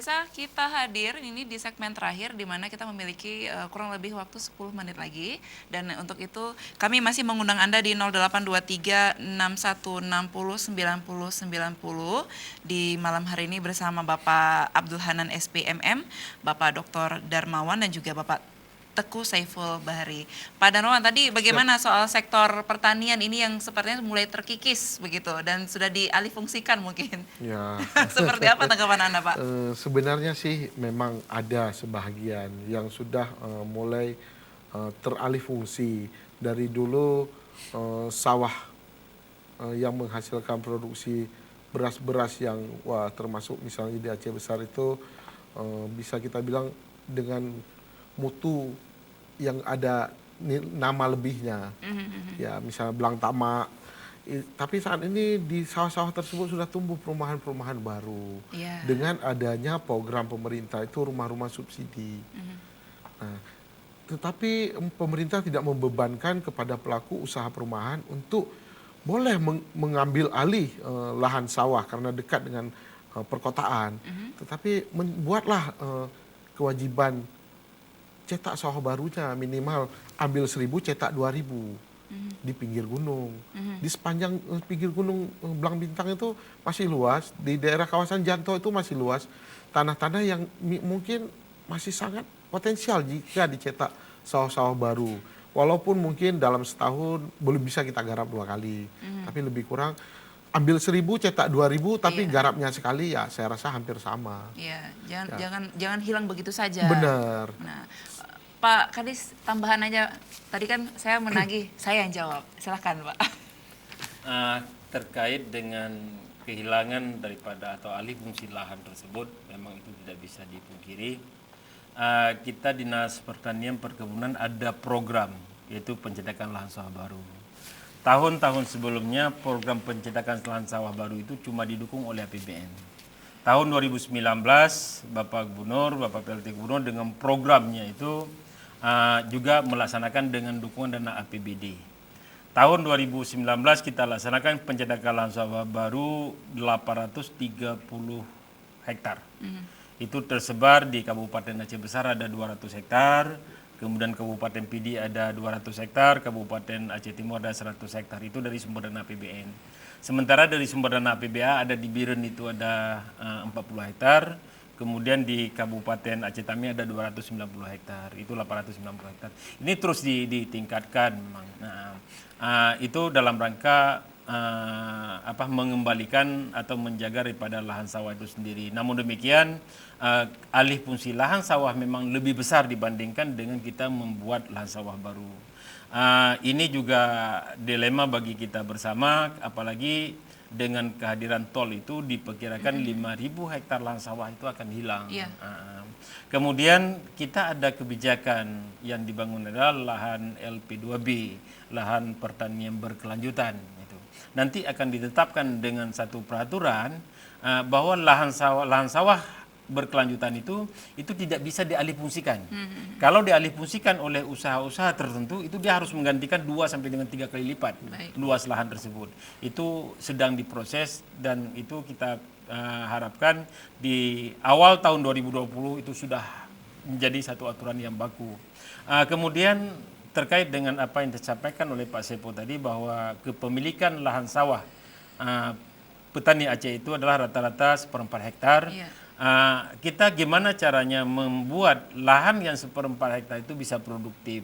pemirsa, kita hadir ini di segmen terakhir di mana kita memiliki kurang lebih waktu 10 menit lagi. Dan untuk itu kami masih mengundang Anda di 0823 6160 90 90 di malam hari ini bersama Bapak Abdul Hanan SPMM, Bapak Dr. Darmawan dan juga Bapak Teguh Saiful Bahari. Pak Darmawan, tadi bagaimana soal sektor pertanian ini yang sepertinya mulai terkikis begitu dan sudah dialihfungsikan mungkin? Ya, Seperti apa tanggapan Anda, Pak? sebenarnya sih memang ada sebahagian yang sudah mulai teralih fungsi. Dari dulu sawah yang menghasilkan produksi beras-beras yang termasuk misalnya di Aceh Besar itu bisa kita bilang dengan mutu yang ada nama lebihnya. Ya, misalnya belang tamak. Tapi saat ini di sawah-sawah tersebut sudah tumbuh perumahan-perumahan baru. Iya. Dengan adanya program pemerintah itu rumah-rumah subsidi. Nah, tetapi pemerintah tidak membebankan kepada pelaku usaha perumahan untuk boleh mengambil alih lahan sawah karena dekat dengan perkotaan. Tetapi membuatlah kewajiban cetak sawah barunya minimal ambil 1.000 cetak 2.000 di pinggir gunung. Di sepanjang pinggir gunung Belang Bintang itu masih luas, di daerah kawasan Janto itu masih luas, tanah-tanah yang mungkin masih sangat potensial jika dicetak sawah-sawah baru. Walaupun mungkin dalam setahun belum bisa kita garap 2 kali, tapi lebih kurang ambil 1.000 cetak 2.000 tapi garapnya sekali, ya saya rasa hampir sama. Iya, jangan hilang begitu saja. Benar. Nah, Pak Kadis, tambahan aja. Tadi kan saya menagih, saya yang jawab. Silahkan, Pak. Terkait dengan kehilangan daripada atau alih fungsi lahan tersebut, memang itu tidak bisa dipungkiri. Kita Dinas Pertanian Perkebunan ada program, yaitu pencetakan lahan sawah baru. Tahun-tahun sebelumnya program pencetakan lahan sawah baru itu cuma didukung oleh APBN. Tahun 2019 Bapak Gubernur, Bapak PLT Gubernur dengan programnya itu juga melaksanakan dengan dukungan dana APBD. Tahun 2019 kita laksanakan pencetakan lahan sawah baru 830 hektar. Itu tersebar di Kabupaten Aceh Besar ada 200 hektar, kemudian Kabupaten Pidi ada 200 hektar, Kabupaten Aceh Timur ada 100 hektar. Itu dari sumber dana APBN. Sementara dari sumber dana APBA ada di Biren itu ada 40 hektar, kemudian di Kabupaten Aceh Tami ada 290 hektar, itu 890 hektar. Ini terus ditingkatkan memang. Nah, itu dalam rangka mengembalikan atau menjaga daripada lahan sawah itu sendiri. Namun demikian, alih fungsi lahan sawah memang lebih besar dibandingkan dengan kita membuat lahan sawah baru. Ini juga dilema bagi kita bersama, apalagi dengan kehadiran tol itu diperkirakan 5.000 hektar lahan sawah itu akan hilang. Kemudian kita ada kebijakan yang dibangun adalah lahan LP2B, lahan pertanian berkelanjutan. Nanti akan ditetapkan dengan satu peraturan bahwa lahan sawah berkelanjutan itu tidak bisa dialihfungsikan. Kalau dialihfungsikan oleh usaha-usaha tertentu, itu dia harus menggantikan 2 sampai dengan 3 kali lipat luas lahan tersebut. Itu sedang diproses dan itu kita harapkan di awal tahun 2020 itu sudah menjadi satu aturan yang baku. Kemudian terkait dengan apa yang disampaikan oleh Pak Sepo tadi bahwa kepemilikan lahan sawah petani Aceh itu adalah rata-rata 1/4 hektar. Kita gimana caranya membuat lahan yang 1/4 hektar itu bisa produktif.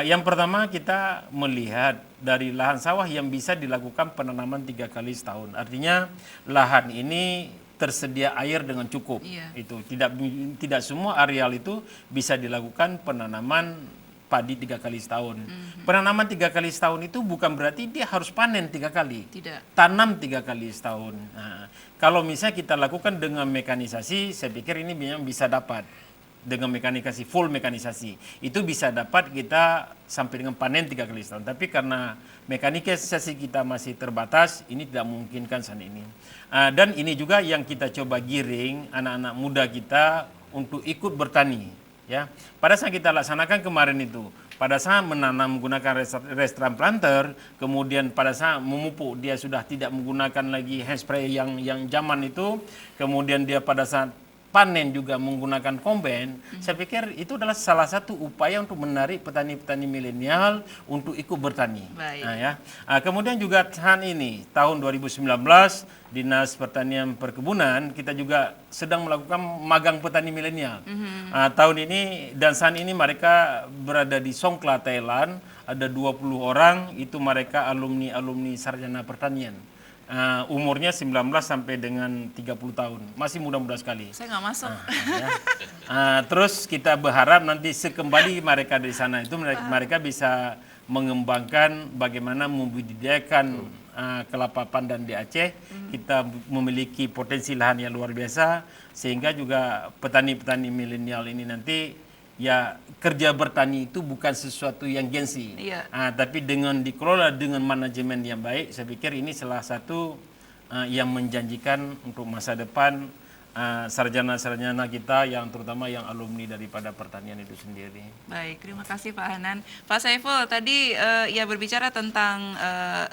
Yang pertama kita melihat dari lahan sawah yang bisa dilakukan penanaman 3 kali setahun. Artinya lahan ini tersedia air dengan cukup. Itu tidak semua areal itu bisa dilakukan penanaman padi 3 kali setahun. Penanaman 3 kali setahun itu bukan berarti dia harus panen 3 kali. Tidak. Tanam 3 kali setahun. Nah, kalau misalnya kita lakukan dengan mekanisasi, saya pikir ini memang bisa dapat. Dengan mekanisasi, full mekanisasi. Itu bisa dapat kita sampai dengan panen 3 kali setahun. Tapi karena mekanisasi kita masih terbatas, ini tidak memungkinkan saat ini. Dan ini juga yang kita coba giring anak-anak muda kita untuk ikut bertani. Ya, pada saat kita laksanakan kemarin itu, pada saat menanam menggunakan restran planter, kemudian pada saat memupuk dia sudah tidak menggunakan lagi hand spray yang zaman itu, kemudian dia pada saat panen juga menggunakan kombain, saya pikir itu adalah salah satu upaya untuk menarik petani-petani milenial untuk ikut bertani. Baik. Nah, ya. Kemudian juga tahun 2019 Dinas Pertanian Perkebunan kita juga sedang melakukan magang petani milenial. Tahun ini dan saat ini mereka berada di Songkhla, Thailand. Ada 20 orang, itu mereka alumni sarjana pertanian. Umurnya 19 sampai dengan 30 tahun. Masih muda-muda sekali. Saya nggak masuk. Ya. Terus kita berharap nanti sekembali mereka di sana itu mereka bisa mengembangkan bagaimana membudidayakan kelapa pandan di Aceh. Kita memiliki potensi lahan yang luar biasa sehingga juga petani-petani milenial ini nanti ya kerja bertani itu bukan sesuatu yang gengsi, Iya. Tapi dengan dikelola dengan manajemen yang baik, saya pikir ini salah satu yang menjanjikan untuk masa depan sarjana-sarjana kita yang terutama yang alumni daripada pertanian itu sendiri. Baik, terima kasih Pak Hanan. Pak Saiful tadi ya berbicara tentang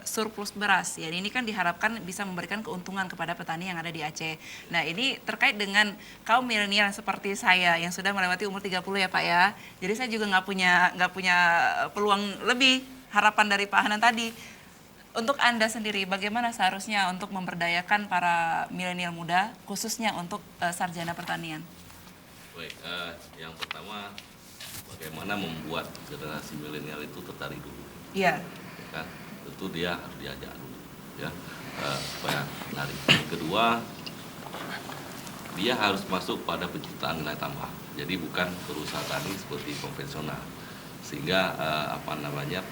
surplus beras. Ya, ini kan diharapkan bisa memberikan keuntungan kepada petani yang ada di Aceh. Nah, ini terkait dengan kaum milenial seperti saya yang sudah melewati umur 30 ya Pak ya. Jadi saya juga nggak punya peluang lebih harapan dari Pak Hanan tadi. Untuk Anda sendiri, bagaimana seharusnya untuk memberdayakan para milenial muda, khususnya untuk sarjana pertanian? Baik, yang pertama bagaimana membuat generasi milenial itu tertarik dulu. Iya. Ya kan? Tentu dia harus diajak dulu, ya, supaya menarik. Yang kedua, dia harus masuk pada penciptaan nilai tambah. Jadi bukan berusaha tani seperti konvensional. Sehingga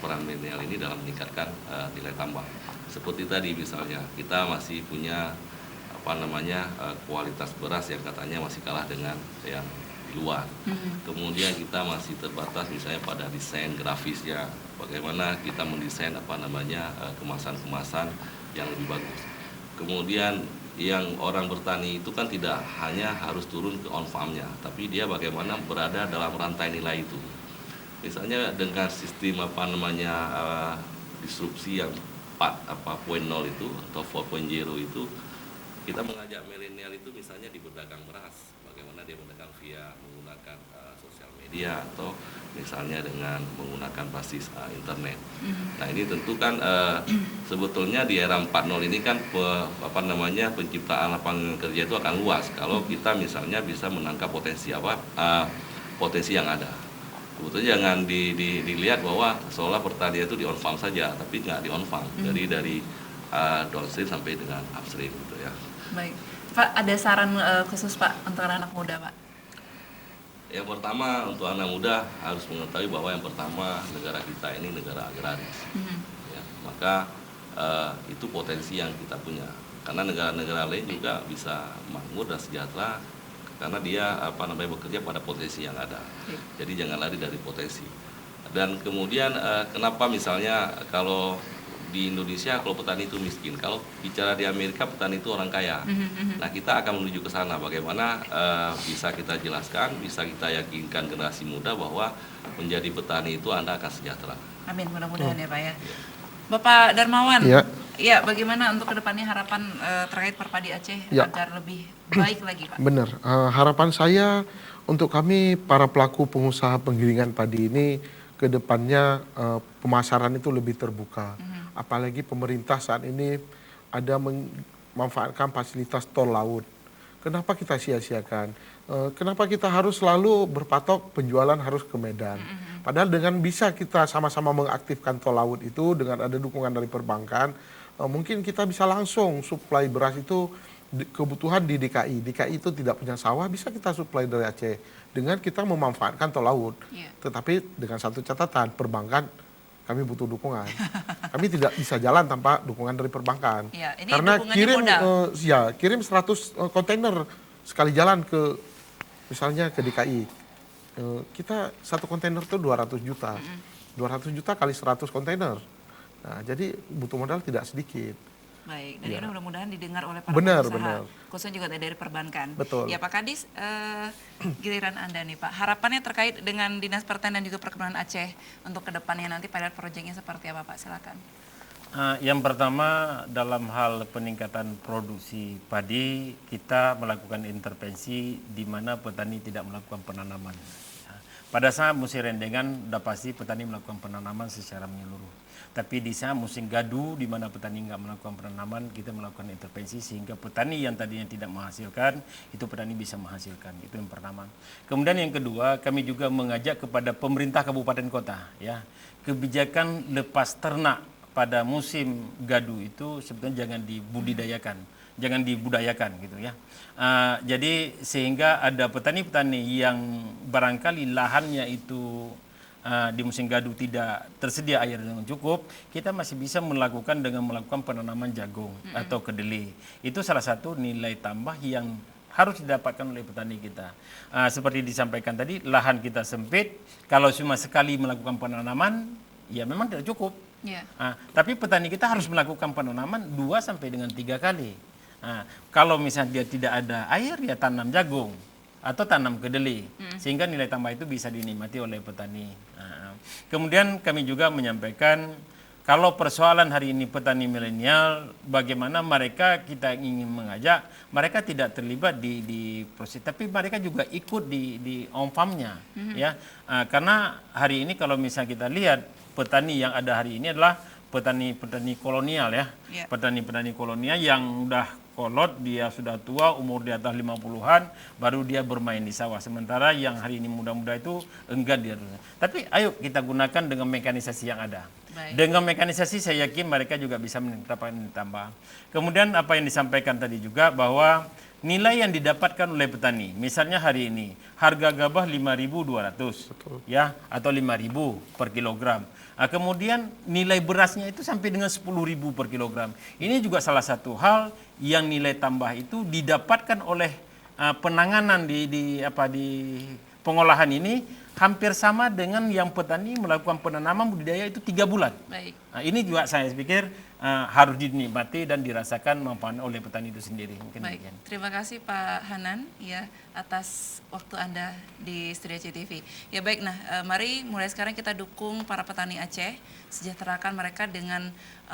peran milenial ini dalam meningkatkan nilai tambah. Seperti tadi misalnya kita masih punya kualitas beras yang katanya masih kalah dengan yang di luar. Kemudian kita masih terbatas misalnya pada desain grafisnya, bagaimana kita mendesain kemasan-kemasan yang lebih bagus. Kemudian yang orang bertani itu kan tidak hanya harus turun ke on farm-nya, tapi dia bagaimana berada dalam rantai nilai itu. Misalnya dengan sistem disrupsi yang 4.0 itu atau 4.0 itu, kita mengajak milenial itu misalnya di berdagang beras, bagaimana dia berdagang via menggunakan sosial media atau misalnya dengan menggunakan basis internet. Nah, ini tentu kan sebetulnya di era 4.0 ini kan penciptaan lapangan kerja itu akan luas kalau kita misalnya bisa menangkap potensi yang ada. Sebetulnya jangan dilihat bahwa seolah pertanian itu di on farm saja, tapi nggak di on farm. Dari downstream sampai dengan upstream gitu ya. Baik, Pak, ada saran khusus Pak untuk anak muda Pak? Yang pertama untuk anak muda harus mengetahui bahwa yang pertama negara kita ini negara agraris. Ya, maka itu potensi yang kita punya. Karena negara-negara lain juga bisa makmur dan sejahtera karena dia bekerja pada potensi yang ada. Jadi jangan lari dari potensi. Dan kemudian kenapa misalnya kalau di Indonesia kalau petani itu miskin, kalau bicara di Amerika petani itu orang kaya. Nah, kita akan menuju ke sana. Bagaimana bisa kita jelaskan, bisa kita yakinkan generasi muda bahwa menjadi petani itu Anda akan sejahtera. Amin, mudah-mudahan ya Pak ya. Bapak Darmawan, ya bagaimana untuk kedepannya harapan terkait Perpadi Aceh agar lebih baik lagi Pak? Benar, harapan saya untuk kami para pelaku pengusaha penggilingan padi ini kedepannya pemasaran itu lebih terbuka. Apalagi pemerintah saat ini ada memanfaatkan fasilitas tol laut. Kenapa kita sia-siakan? Kenapa kita harus selalu berpatok penjualan harus ke Medan? Padahal dengan bisa kita sama-sama mengaktifkan tol laut itu dengan ada dukungan dari perbankan, mungkin kita bisa langsung suplai beras itu kebutuhan di DKI. DKI itu tidak punya sawah, bisa kita suplai dari Aceh dengan kita memanfaatkan tol laut. Tetapi dengan satu catatan, perbankan kami butuh dukungan. Kami tidak bisa jalan tanpa dukungan dari perbankan. Ini karena kirim 100 kontainer sekali jalan ke misalnya ke DKI. Kita satu kontainer itu 200 juta. 200 juta kali 100 kontainer. Nah, jadi butuh modal tidak sedikit. Baik, dan ini mudah-mudahan didengar oleh para pengusaha, khususnya juga dari perbankan. Betul. Ya Pak Kadis, giliran Anda nih Pak, harapannya terkait dengan Dinas Pertanian dan juga Perkebunan Aceh untuk kedepannya nanti pilot projectnya seperti apa Pak? Silakan. Yang pertama dalam hal peningkatan produksi padi kita melakukan intervensi di mana petani tidak melakukan penanaman. Pada saat musim rendengan sudah pasti petani melakukan penanaman secara menyeluruh. Tapi di saat musim gadu di mana petani nggak melakukan penanaman kita melakukan intervensi sehingga petani yang tadinya tidak menghasilkan itu petani bisa menghasilkan. Itu yang pertama. Kemudian yang kedua kami juga mengajak kepada pemerintah kabupaten kota ya kebijakan lepas ternak pada musim gadu itu sebetulnya jangan dibudayakan gitu ya. Jadi sehingga ada petani-petani yang barangkali lahannya itu di musim gadu tidak tersedia air dengan cukup, kita masih bisa melakukan penanaman jagung atau kedelai. Itu salah satu nilai tambah yang harus didapatkan oleh petani kita. Seperti disampaikan tadi, lahan kita sempit, kalau cuma sekali melakukan penanaman, ya memang tidak cukup. Yeah. Tapi petani kita harus melakukan penanaman 2 sampai dengan 3 kali. Kalau misalnya dia tidak ada air, ya tanam jagung atau tanam kedelai, sehingga nilai tambah itu bisa dinikmati oleh petani. Kemudian kami juga menyampaikan kalau persoalan hari ini petani milenial, bagaimana kita ingin mengajak mereka tidak terlibat di proses, tapi mereka juga ikut di on-farm-nya, ya. Karena hari ini kalau misalnya kita lihat petani yang ada hari ini adalah petani-petani kolonial ya. Yeah. Petani-petani kolonial yang udah kolot, dia sudah tua, umur di atas 50-an, baru dia bermain di sawah. Sementara yang hari ini muda-muda itu enggan dia. Tapi ayo kita gunakan dengan mekanisasi yang ada. Baik. Dengan mekanisasi saya yakin mereka juga bisa mendapatkan tambah. Kemudian apa yang disampaikan tadi juga bahwa nilai yang didapatkan oleh petani, misalnya hari ini harga gabah 5.200 ya atau 5.000 per kilogram. Kemudian nilai berasnya itu sampai dengan 10.000 per kilogram. Ini juga salah satu hal yang nilai tambah itu didapatkan oleh penanganan di pengolahan ini hampir sama dengan yang petani melakukan penanaman budidaya itu 3 bulan. Baik. Ini juga saya pikir harus dinikmati dan dirasakan manfaat oleh petani itu sendiri. Mungkin Baik, demikian. terima kasih Pak Hanan ya atas waktu Anda di Studio CTV. Ya baik, nah mari mulai sekarang kita dukung para petani Aceh, sejahterakan mereka dengan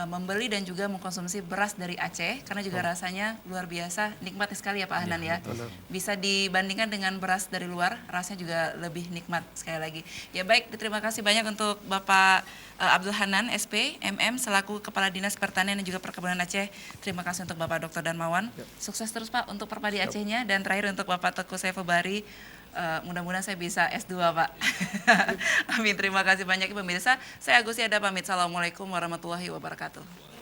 membeli dan juga mengkonsumsi beras dari Aceh karena juga rasanya luar biasa nikmat sekali ya Pak Hanan ya. Bisa dibandingkan dengan beras dari luar, rasanya juga lebih nikmat sekali lagi. Ya baik, terima kasih banyak untuk Bapak Abdul Hanan SP MM selaku Kepala Dinas Pertanian dan juga Perkebunan Aceh. Terima kasih untuk Bapak Dr. Darmawan. Sukses terus Pak untuk Perpadi Acehnya dan terakhir untuk Bapak Teguh Saiful Bahri. Mudah-mudahan saya bisa S2 Pak. Amin. Terima kasih banyak pemirsa. Saya Agus Yada pamit. Assalamualaikum warahmatullahi wabarakatuh.